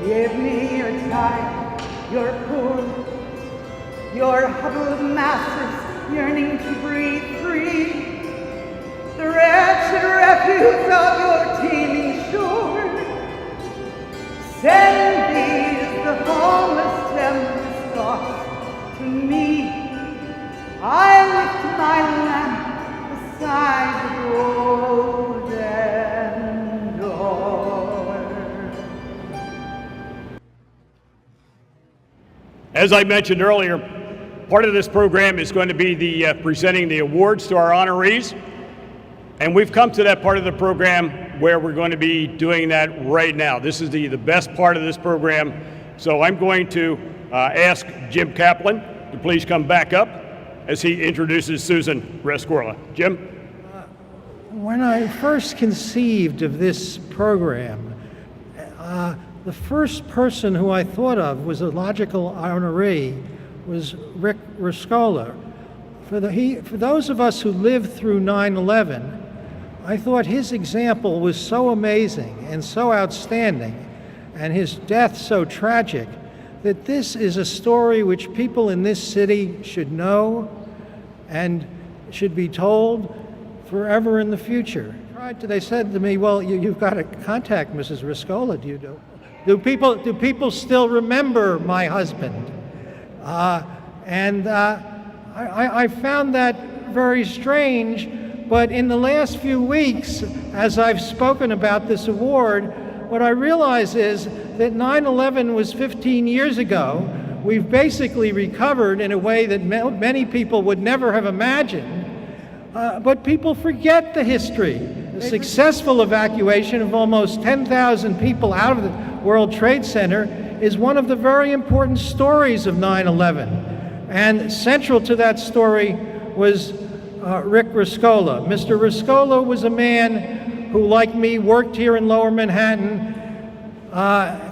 Give me your tired, your poor, your huddled masses yearning to breathe free, the wretched refuse of your teeming shore. Send these, the homeless, tempest thoughts to me. I lift my lamp beside the golden door. As I mentioned earlier, part of this program is going to be the presenting the awards to our honorees. And we've come to that part of the program where we're going to be doing that right now. This is the best part of this program. So I'm going to ask Jim Kaplan to please come back up as he introduces Susan Rescorla. Jim? When I first conceived of this program, the first person who I thought of was a logical honoree, was Rick Rescorla. For those of us who lived through 9/11, I thought his example was so amazing and so outstanding, and his death so tragic, that this is a story which people in this city should know and should be told forever in the future. They said to me, well, you've got to contact Mrs. Rescorla. Do people still remember my husband? I found that very strange, but in the last few weeks, as I've spoken about this award, what I realize is that 9/11 was 15 years ago. We've basically recovered in a way that many people would never have imagined, but people forget the history. The successful evacuation of almost 10,000 people out of the World Trade Center is one of the very important stories of 9/11. And central to that story was Rick Rescorla. Mr. Rescorla was a man who, like me, worked here in Lower Manhattan,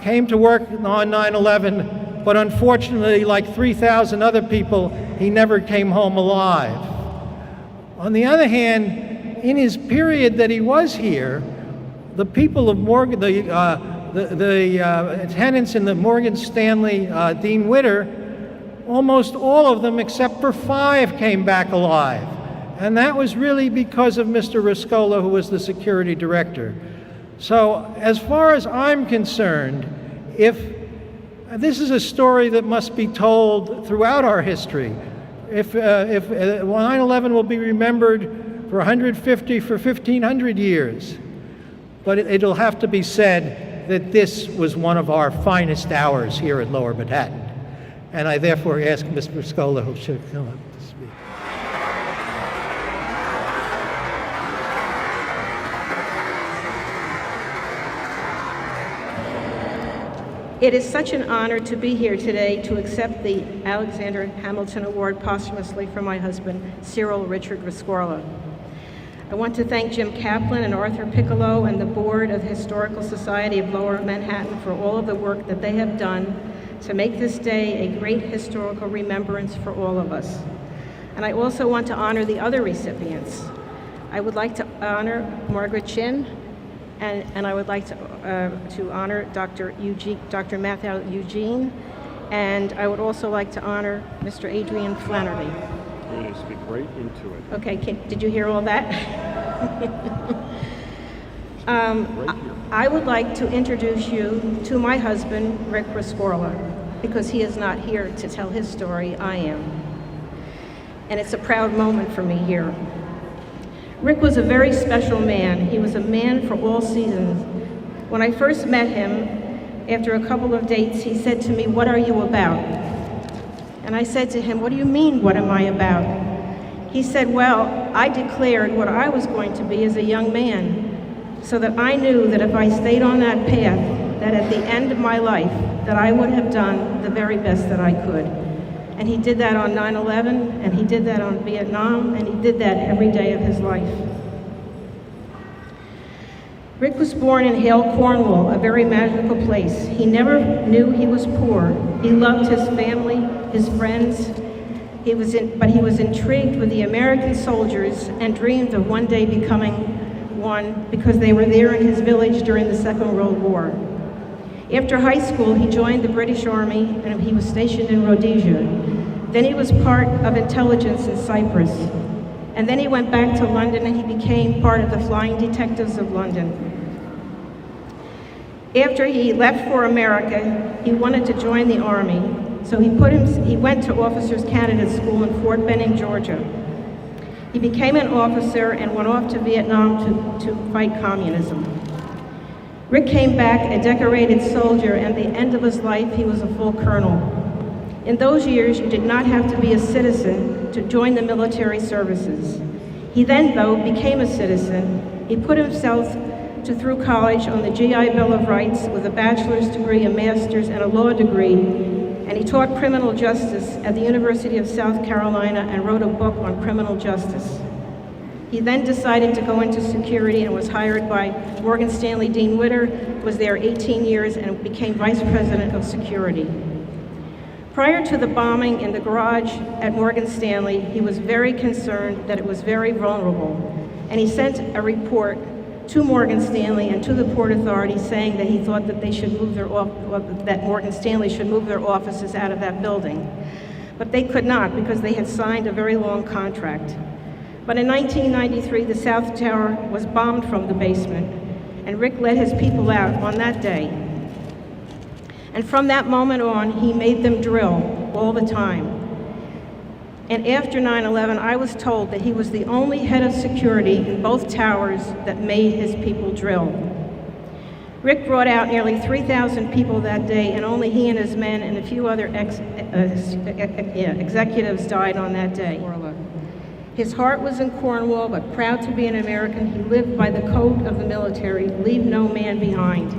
came to work on 9/11, but unfortunately, like 3,000 other people, he never came home alive. On the other hand, in his period that he was here, the people of Morgan, the tenants in the Morgan Stanley Dean Witter, almost all of them except for 5 came back alive. And that was really because of Mr. Rescorla, who was the security director. So as far as I'm concerned, if this is a story that must be told throughout our history, if 9/11 will be remembered for 150, for 1,500 years, but it'll have to be said that this was one of our finest hours here at Lower Manhattan. And I therefore ask Mr. Rescorla, who should come up to speak. It is such an honor to be here today to accept the Alexander Hamilton Award posthumously for my husband, Cyril Richard Rescorla. I want to thank Jim Kaplan and Arthur Piccolo and the Board of the Historical Society of Lower Manhattan for all of the work that they have done to make this day a great historical remembrance for all of us. And I also want to honor the other recipients. I would like to honor Margaret Chin, and I would like to honor Dr. Matthew Eugene, and I would also like to honor Mr. Adrian Flannery. You're going to speak right into it. Okay, did you hear all that? I would like to introduce you to my husband, Rick Rescorla, because he is not here to tell his story, I am. And it's a proud moment for me here. Rick was a very special man. He was a man for all seasons. When I first met him, after a couple of dates, he said to me, "What are you about?" And I said to him, "What do you mean, what am I about?" He said, "Well, I declared what I was going to be as a young man, so that I knew that if I stayed on that path, that at the end of my life, that I would have done the very best that I could." And he did that on 9/11, and he did that on Vietnam, and he did that every day of his life. Rick was born in Hale, Cornwall, a very magical place. He never knew he was poor. He loved his family, his friends, but he was intrigued with the American soldiers and dreamed of one day becoming one because they were there in his village during the Second World War. After high school, he joined the British Army and he was stationed in Rhodesia. Then he was part of intelligence in Cyprus. And then he went back to London and he became part of the Flying Detectives of London. After he left for America, he wanted to join the Army, so he went to Officers Candidate School in Fort Benning, Georgia. He became an officer and went off to Vietnam to fight communism. Rick came back a decorated soldier, and at the end of his life, he was a full colonel. In those years, you did not have to be a citizen to join the military services. He then, though, became a citizen. He put himself through college on the GI Bill of Rights with a bachelor's degree, a master's, and a law degree, and he taught criminal justice at the University of South Carolina and wrote a book on criminal justice. He then decided to go into security and was hired by Morgan Stanley Dean Witter, was there 18 years, and became vice president of security. Prior to the bombing in the garage at Morgan Stanley, he was very concerned that it was very vulnerable, and he sent a report to Morgan Stanley and to the Port Authority saying that he thought that they should move that Morgan Stanley should move their offices out of that building. But they could not because they had signed a very long contract. But in 1993, the South Tower was bombed from the basement, and Rick led his people out on that day. And from that moment on, he made them drill all the time. And after 9/11, I was told that he was the only head of security in both towers that made his people drill. Rick brought out nearly 3,000 people that day, and only he and his men and a few other executives died on that day. His heart was in Cornwall, but proud to be an American, he lived by the code of the military, leave no man behind,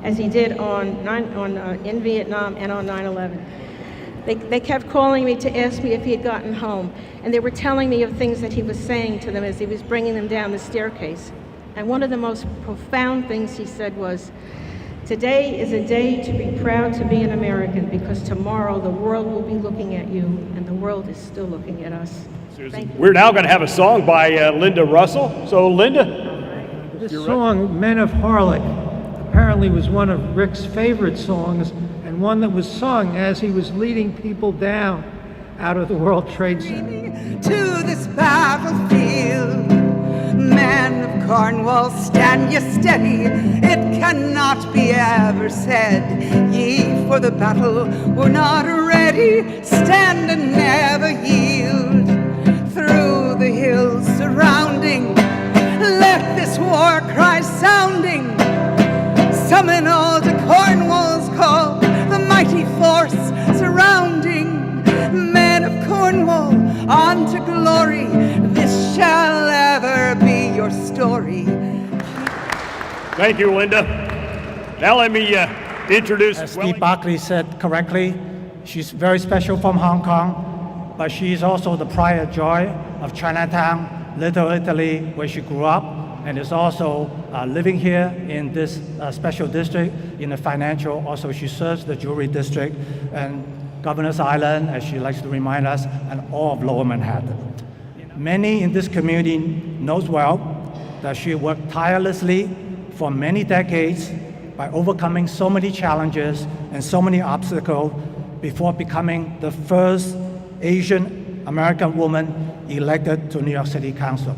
as he did in Vietnam and on 9/11. They kept calling me to ask me if he had gotten home, and they were telling me of things that he was saying to them as he was bringing them down the staircase. And one of the most profound things he said was, "Today is a day to be proud to be an American, because tomorrow the world will be looking at you, and the world is still looking at us." Thank you. We're now going to have a song by Linda Russell. So, Linda. This song, Men of Harlech, apparently was one of Rick's favorite songs, and one that was sung as he was leading people down out of the World Trade Center. To this battlefield, men of Cornwall, stand ye steady. It cannot be ever said, ye for the battle were not ready. Stand and never yield. Through the hills surrounding, let this war cry sounding. Summon all to Cornwall's call, the mighty force surrounding. Men of Cornwall, on to glory, this shall ever be your story. Thank you, Linda. Now let me introduce... As Steve Barkley said correctly, she's very special from Hong Kong, but she is also the pride and joy of Chinatown, Little Italy, where she grew up, and is also living here in this special district in the financial. Also, she serves the jewelry district and Governor's Island, as she likes to remind us, and all of Lower Manhattan. Many in this community knows well that she worked tirelessly for many decades by overcoming so many challenges and so many obstacles before becoming the first Asian American woman elected to New York City Council,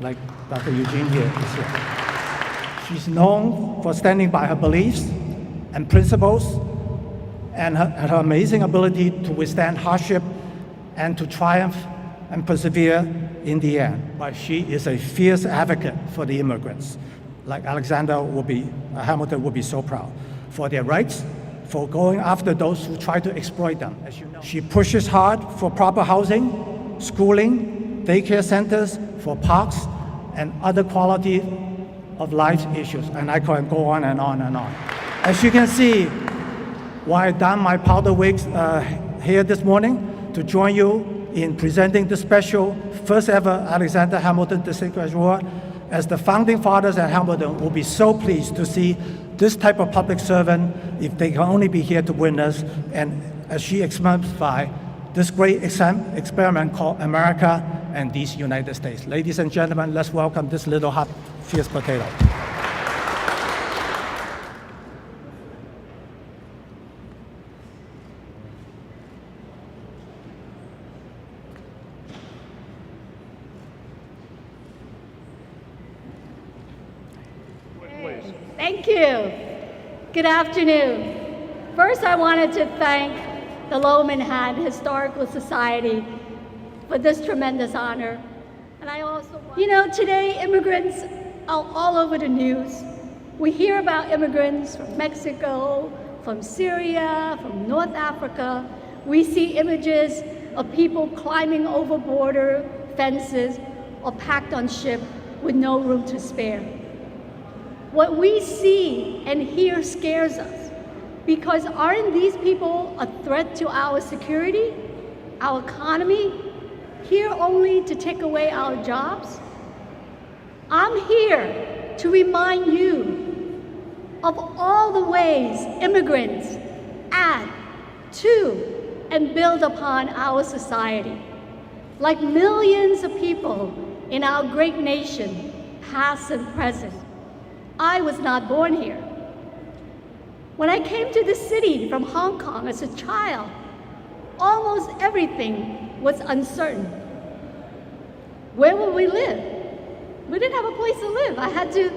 like Dr. Eugene here is here. She's known for standing by her beliefs and principles and her amazing ability to withstand hardship and to triumph and persevere in the end. But she is a fierce advocate for the immigrants, like Hamilton would be so proud, for their rights, for going after those who try to exploit them. As you know, she pushes hard for proper housing, schooling, daycare centers, for parks, and other quality of life issues. And I can go on and on and on. As you can see, while I don my powder wigs here this morning to join you in presenting the special first ever Alexander Hamilton Distinguished Award, as the founding fathers at Hamilton will be so pleased to see this type of public servant, if they can only be here to witness, and as she exemplifies this great experiment called America and these United States. Ladies and gentlemen, let's welcome this little hot, fierce potato. Thank you. Good afternoon. First, I wanted to thank the Lower Manhattan Historical Society for this tremendous honor. And I also, today immigrants are all over the news. We hear about immigrants from Mexico, from Syria, from North Africa. We see images of people climbing over border fences or packed on ship with no room to spare. What we see and hear scares us, because aren't these people a threat to our security, our economy, here only to take away our jobs? I'm here to remind you of all the ways immigrants add to and build upon our society. Like millions of people in our great nation, past and present, I was not born here. When I came to the city from Hong Kong as a child, almost everything was uncertain. Where would we live? We didn't have a place to live. I had to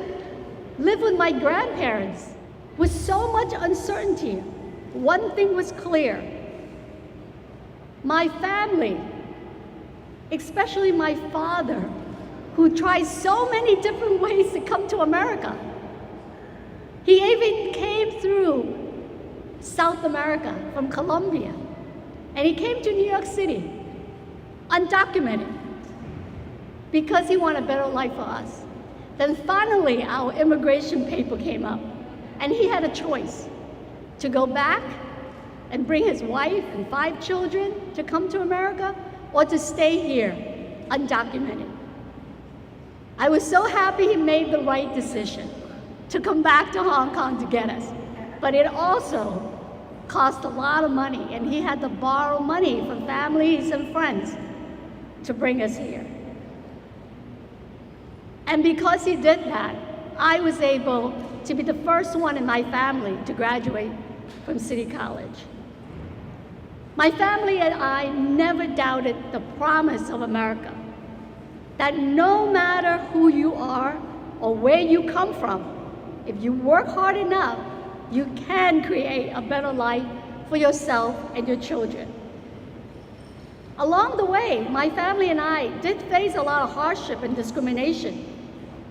live with my grandparents. With so much uncertainty, one thing was clear. My family, especially my father, who tried so many different ways to come to America. He even came through South America from Colombia, and he came to New York City, undocumented, because he wanted a better life for us. Then finally, our immigration paper came up, and he had a choice to go back and bring his wife and 5 children to come to America, or to stay here, undocumented. I was so happy he made the right decision to come back to Hong Kong to get us. But it also cost a lot of money, and he had to borrow money from families and friends to bring us here. And because he did that, I was able to be the first one in my family to graduate from City College. My family and I never doubted the promise of America, that no matter who you are or where you come from, if you work hard enough, you can create a better life for yourself and your children. Along the way, my family and I did face a lot of hardship and discrimination,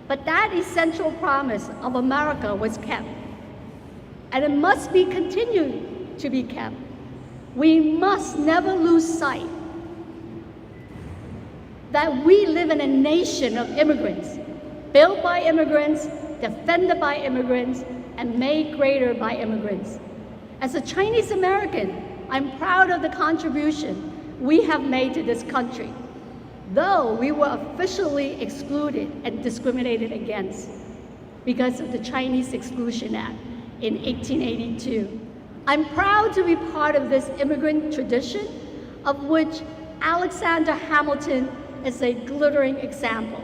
but that essential promise of America was kept, and it must be continued to be kept. We must never lose sight that we live in a nation of immigrants, built by immigrants, defended by immigrants, and made greater by immigrants. As a Chinese American, I'm proud of the contribution we have made to this country, though we were officially excluded and discriminated against because of the Chinese Exclusion Act in 1882. I'm proud to be part of this immigrant tradition, of which Alexander Hamilton is a glittering example.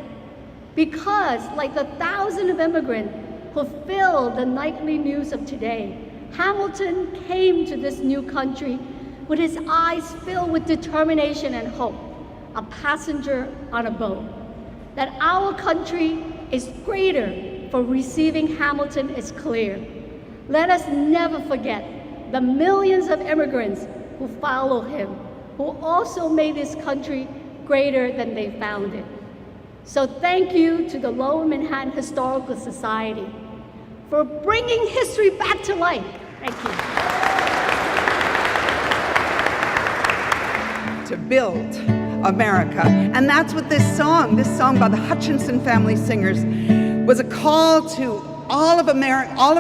Because, like the thousands of immigrants who fill the nightly news of today, Hamilton came to this new country with his eyes filled with determination and hope, a passenger on a boat. That our country is greater for receiving Hamilton is clear. Let us never forget the millions of immigrants who follow him, who also made this country greater than they found it. So thank you to the Lower Manhattan Historical Society for bringing history back to life. Thank you. To build America. And that's what this song by the Hutchinson Family Singers, was a call to all of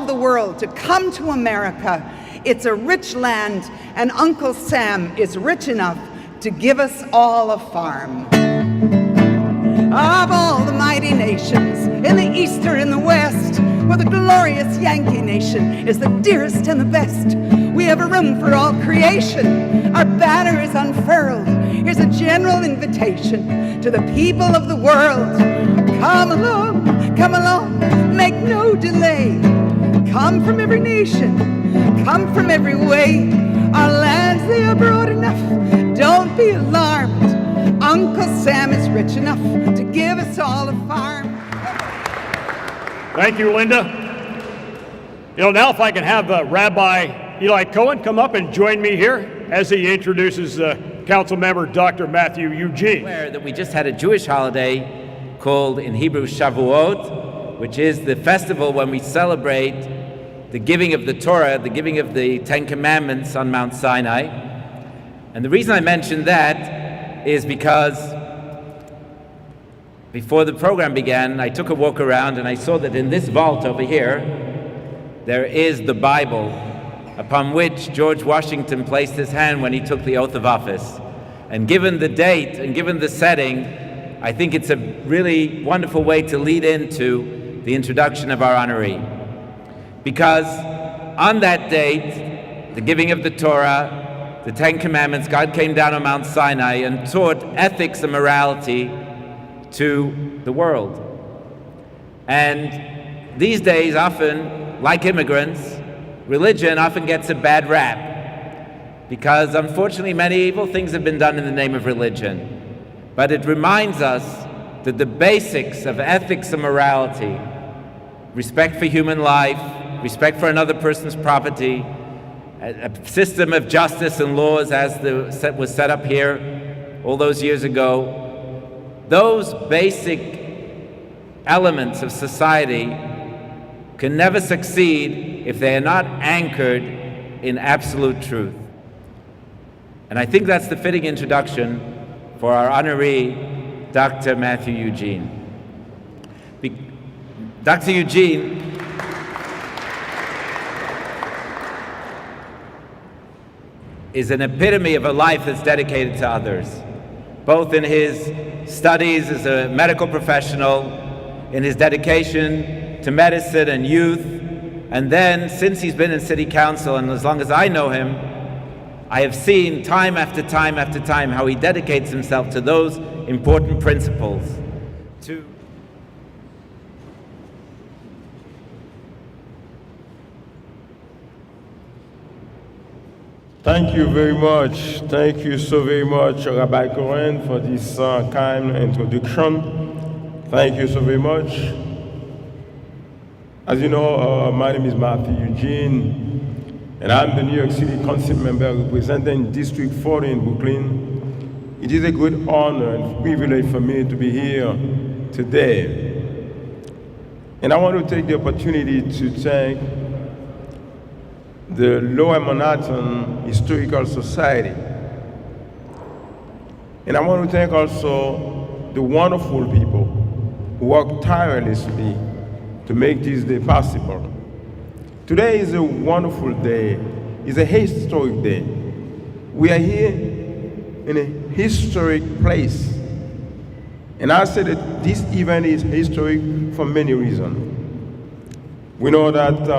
the world to come to America. It's a rich land, and Uncle Sam is rich enough to give us all a farm. Of all the mighty nations, in the east or in the west, where the glorious Yankee nation is the dearest and the best, we have a room for all creation. Our banner is unfurled. Here's a general invitation to the people of the world. Come along, make no delay. Come from every nation, come from every way. Our lands, they are broad enough, don't be alarmed. Uncle Sam is rich enough to give us all a farm. Thank you, Linda. Now if I can have Rabbi Eli Cohen come up and join me here as he introduces Council Member Dr. Matthew Eugene. Aware that we just had a Jewish holiday called in Hebrew Shavuot, which is the festival when we celebrate the giving of the Torah, the giving of the Ten Commandments on Mount Sinai. And the reason I mentioned that is because before the program began, I took a walk around and I saw that in this vault over here, there is the Bible upon which George Washington placed his hand when he took the oath of office. And given the date and given the setting, I think it's a really wonderful way to lead into the introduction of our honoree. Because on that date, the giving of the Torah, the Ten Commandments, God came down on Mount Sinai and taught ethics and morality to the world. And these days, often, like immigrants, religion often gets a bad rap because unfortunately many evil things have been done in the name of religion. But it reminds us that the basics of ethics and morality, respect for human life, respect for another person's property, a system of justice and laws as was set up here all those years ago, those basic elements of society can never succeed if they are not anchored in absolute truth. And I think that's the fitting introduction for our honoree, Dr. Matthew Eugene. Dr. Eugene is an epitome of a life that's dedicated to others, both in his studies as a medical professional, in his dedication to medicine and youth, and then since he's been in city council, and as long as I know him, I have seen time after time after time how he dedicates himself to those important principles. Thank you very much. Thank you so very much, Rabbi Cohen, for this kind introduction. Thank you so very much. As you know, my name is Matthew Eugene, and I'm the New York City Council member representing District 40 in Brooklyn. It is a great honor and privilege for me to be here today. And I want to take the opportunity to thank the Lower Manhattan Historical Society. And I want to thank also the wonderful people who work tirelessly to make this day possible. Today is a wonderful day. It's a historic day. We are here in a historic place. And I say that this event is historic for many reasons. We know that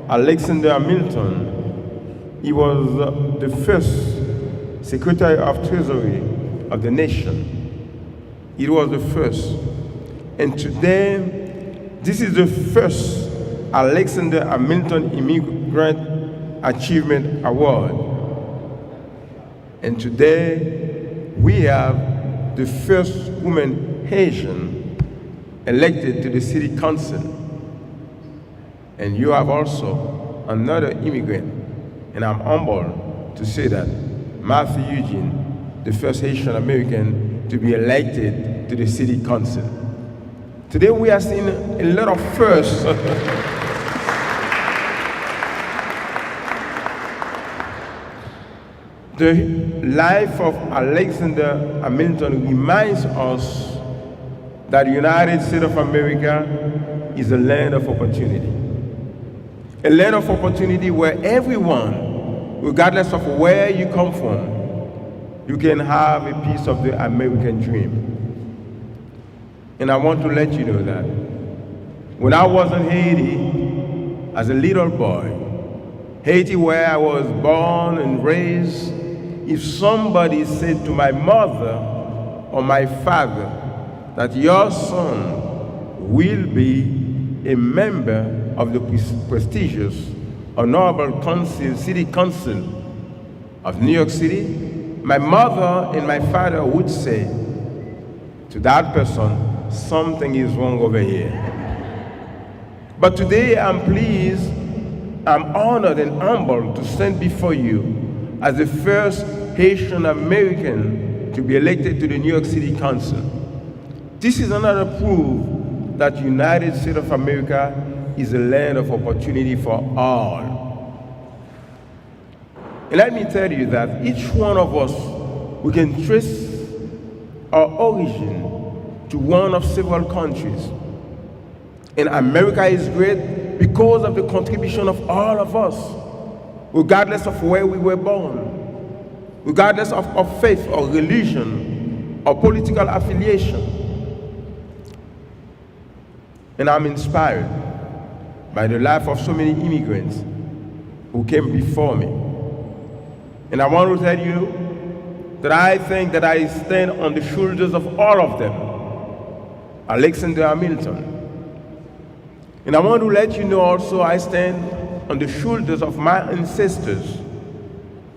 Alexander Hamilton, he was the first Secretary of Treasury of the nation. It was the first. And today, this is the first Alexander Hamilton Immigrant Achievement Award. And today, we have the first woman Haitian elected to the City Council. And you have also another immigrant, and I'm humbled to say that Matthew Eugene, the first Haitian American to be elected to the City Council. Today we are seeing a lot of firsts. The life of Alexander Hamilton reminds us that the United States of America is a land of opportunity. A land of opportunity where everyone, regardless of where you come from, you can have a piece of the American dream. And I want to let you know that when I was in Haiti as a little boy, Haiti where I was born and raised, if somebody said to my mother or my father that your son will be a member of the prestigious Honorable Council, City Council of New York City, my mother and my father would say to that person, something is wrong over here. But today I'm pleased, I'm honored and humbled to stand before you as the first Haitian American to be elected to the New York City Council. This is another proof that the United States of America is a land of opportunity for all. And let me tell you that each one of us, we can trace our origin to one of several countries. And America is great because of the contribution of all of us, regardless of where we were born, regardless of faith or religion or political affiliation. And I'm inspired by the life of so many immigrants who came before me. And I want to tell you that I think that I stand on the shoulders of all of them. Alexander Hamilton. And I want to let you know also I stand on the shoulders of my ancestors,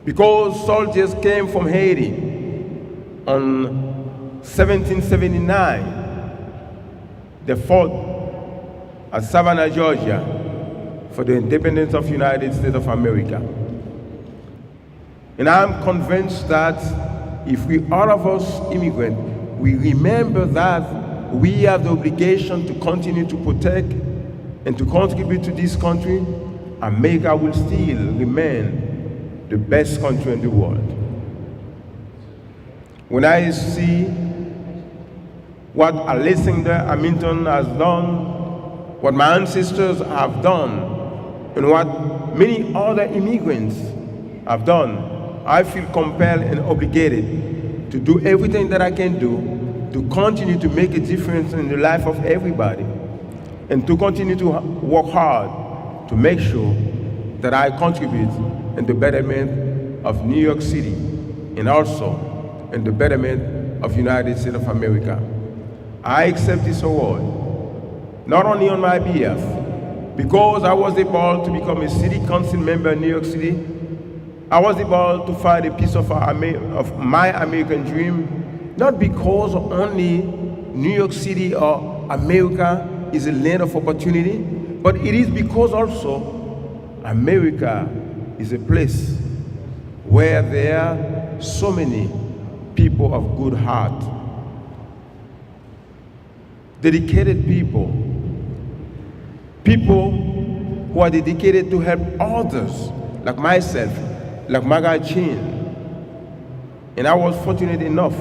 because soldiers came from Haiti on 1779. They fought at Savannah, Georgia, for the independence of the United States of America. And I'm convinced that if we, all of us immigrants, we remember that we have the obligation to continue to protect and to contribute to this country, America will still remain the best country in the world. When I see what Alexander Hamilton has done, what my ancestors have done, and what many other immigrants have done, I feel compelled and obligated to do everything that I can do to continue to make a difference in the life of everybody, and to continue to work hard to make sure that I contribute in the betterment of New York City and also in the betterment of the United States of America. I accept this award, not only on my behalf, because I was able to become a city council member in New York City. I was able to find a piece of my American dream, not because only New York City or America is a land of opportunity, but it is because also America is a place where there are so many people of good heart, dedicated people who are dedicated to help others, like myself, like Margaret Chin. And I was fortunate enough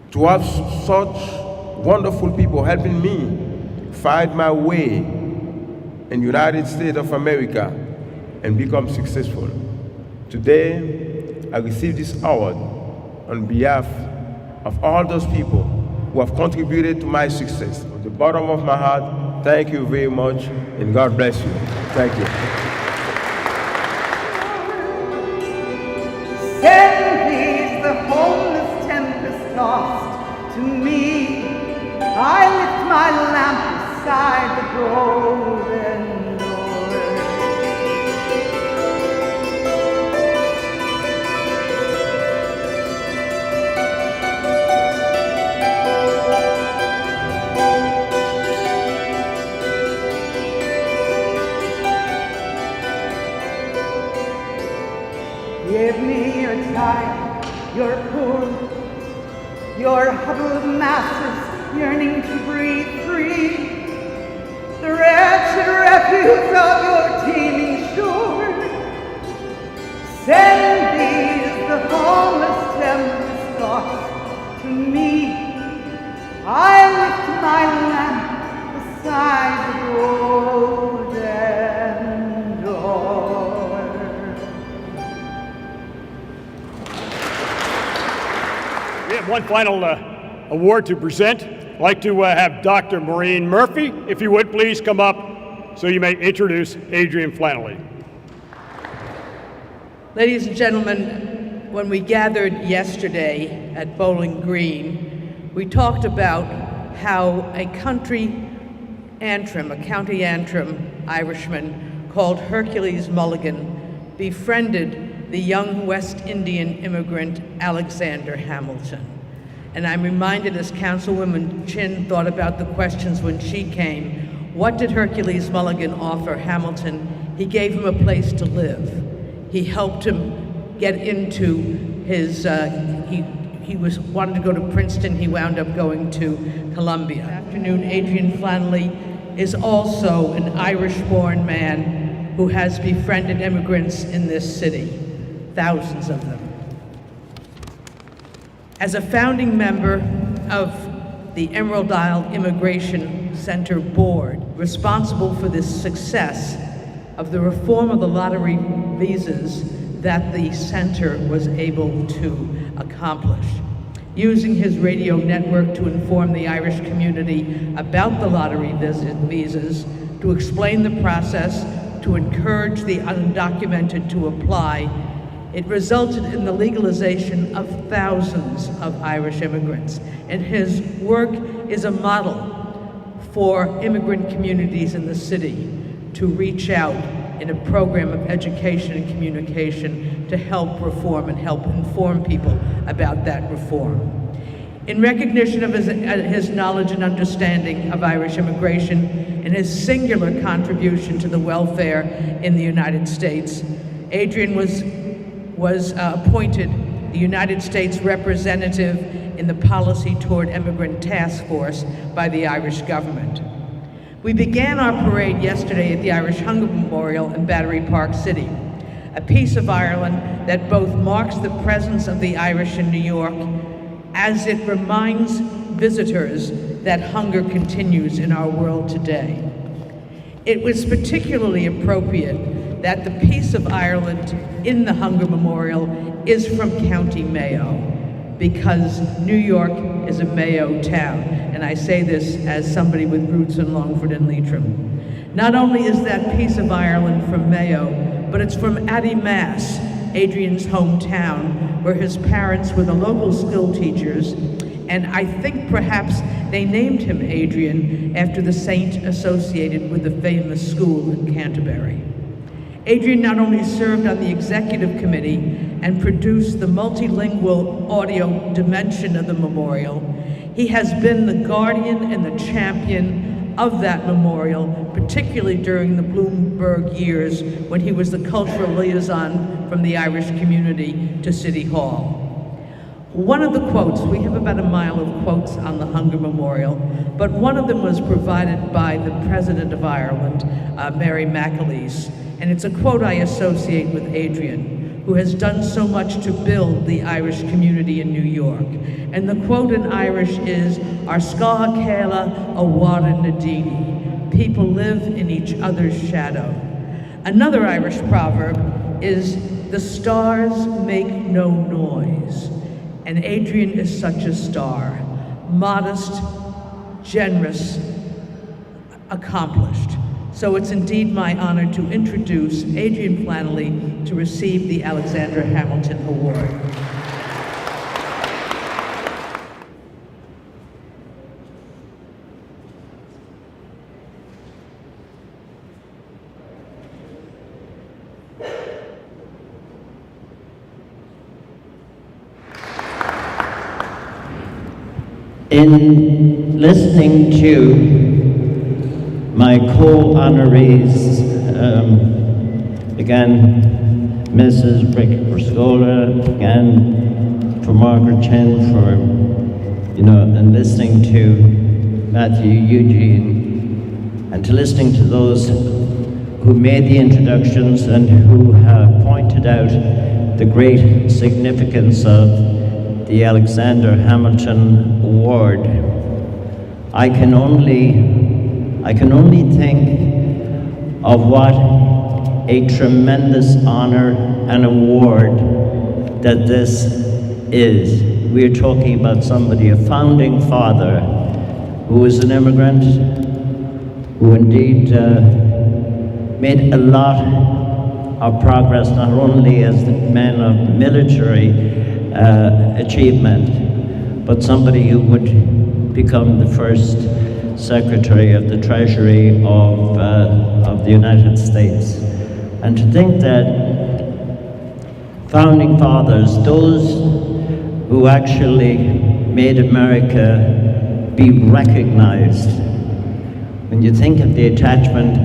to have such wonderful people helping me find my way in the United States of America and become successful. Today, I receive this award on behalf of all those people who have contributed to my success. From the bottom of my heart, thank you very much, and God bless you. Thank you. Send these the homeless tempest tossed to me. I lift my lamp beside the golden door. Give me your tired, your poor, your huddled masses yearning to breathe free, the wretched refuse of your teeming shore. Send these the homeless tempest tossed to me. I lift my lamp beside the golden door. We have one final award to present. I'd like to have Dr. Maureen Murphy, if you would please come up so you may introduce Adrian Flannelly. Ladies and gentlemen, when we gathered yesterday at Bowling Green, we talked about how a county Antrim Irishman called Hercules Mulligan befriended the young West Indian immigrant Alexander Hamilton. And I'm reminded, as Councilwoman Chin thought about the questions when she came, What did Hercules Mulligan offer Hamilton? He gave him a place to live. He helped him get into his, he wanted to go to Princeton, he wound up going to Columbia. This afternoon, Adrian Flannelly is also an Irish-born man who has befriended immigrants in this city, thousands of them. As a founding member of the Emerald Isle Immigration Center Board, responsible for the success of the reform of the lottery visas that the center was able to accomplish. Using his radio network to inform the Irish community about the lottery visas, to explain the process, to encourage the undocumented to apply, it resulted in the legalization of thousands of Irish immigrants. And his work is a model for immigrant communities in the city to reach out in a program of education and communication to help reform and help inform people about that reform. In recognition of his knowledge and understanding of Irish immigration and his singular contribution to the welfare in the United States, Adrian was appointed the United States representative in the Policy Toward Immigrant Task Force by the Irish government. We began our parade yesterday at the Irish Hunger Memorial in Battery Park City, a piece of Ireland that both marks the presence of the Irish in New York as it reminds visitors that hunger continues in our world today. It was particularly appropriate that the piece of Ireland in the Hunger Memorial is from County Mayo, because New York is a Mayo town, and I say this as somebody with roots in Longford and Leitrim. Not only is that piece of Ireland from Mayo, but it's from Addie-Mass, Adrian's hometown, where his parents were the local school teachers, and I think perhaps they named him Adrian after the saint associated with the famous school in Canterbury. Adrian not only served on the executive committee and produced the multilingual audio dimension of the memorial, he has been the guardian and the champion of that memorial, particularly during the Bloomberg years when he was the cultural liaison from the Irish community to City Hall. One of the quotes, we have about a mile of quotes on the Hunger Memorial, but one of them was provided by the President of Ireland, Mary McAleese, and it's a quote I associate with Adrian, who has done so much to build the Irish community in New York. And the quote in Irish is, Ar Scaha Céla a Wara Nadini. People live in each other's shadow. Another Irish proverb is, the stars make no noise. And Adrian is such a star, modest, generous, accomplished. So it's indeed my honor to introduce Adrian Flannelly to receive the Alexander Hamilton Award. In listening to my co-honorees, again, Mrs. Rick Briscola, again, for Margaret Chen, for, and listening to Matthew Eugene, and to listening to those who made the introductions and who have pointed out the great significance of the Alexander Hamilton Award. I can only think of what a tremendous honor and award that this is. We're talking about somebody, a founding father, who was an immigrant, who indeed made a lot of progress, not only as the man of military achievement, but somebody who would become the first Secretary of the Treasury of the United States. And to think that founding fathers, those who actually made America be recognized, when you think of the attachment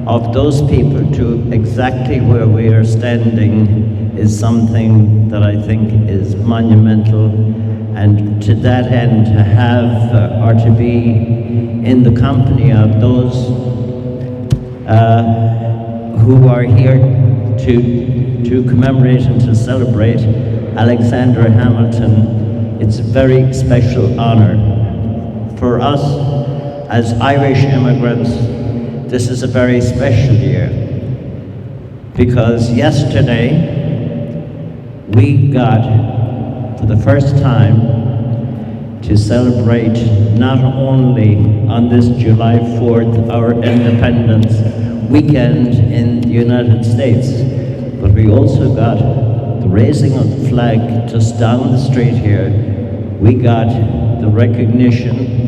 of those people to exactly where we are standing, is something that I think is monumental. And to that end, to have or to be in the company of those who are here to commemorate and to celebrate Alexander Hamilton, it's a very special honor. For us, as Irish immigrants, this is a very special year, because yesterday we got, for the first time, to celebrate not only on this July 4th, our independence weekend in the United States, but we also got the raising of the flag just down the street here. We got the recognition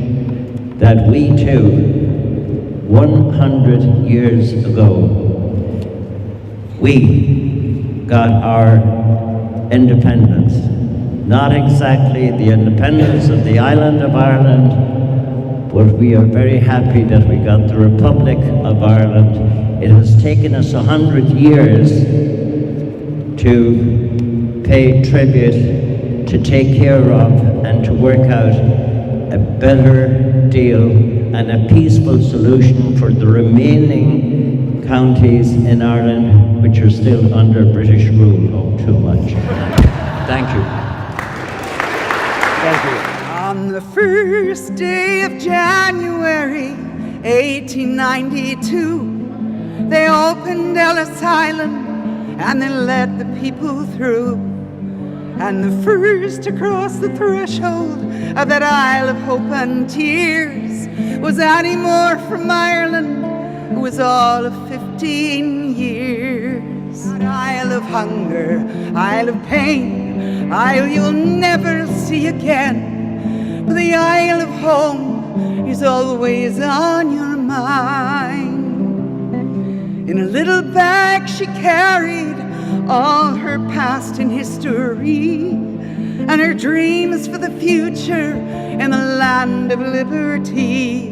that we too, 100 years ago, we got our independence. Not exactly the independence of the island of Ireland, but we are very happy that we got the Republic of Ireland. It has taken us 100 years to pay tribute, to take care of, and to work out a better deal and a peaceful solution for the remaining counties in Ireland which are still under British rule. Oh, too much. Thank you. Thank you. On the first day of January, 1892, they opened Ellis Island and they let the people through. And the first to cross the threshold of that Isle of Hope and Tears was Annie Moore from Ireland, who was all of 15 years. That Isle of hunger, Isle of pain, Isle you'll never see again, but the Isle of home is always on your mind. In a little bag she carried all her past and history, and her dreams for the future in the land of liberty.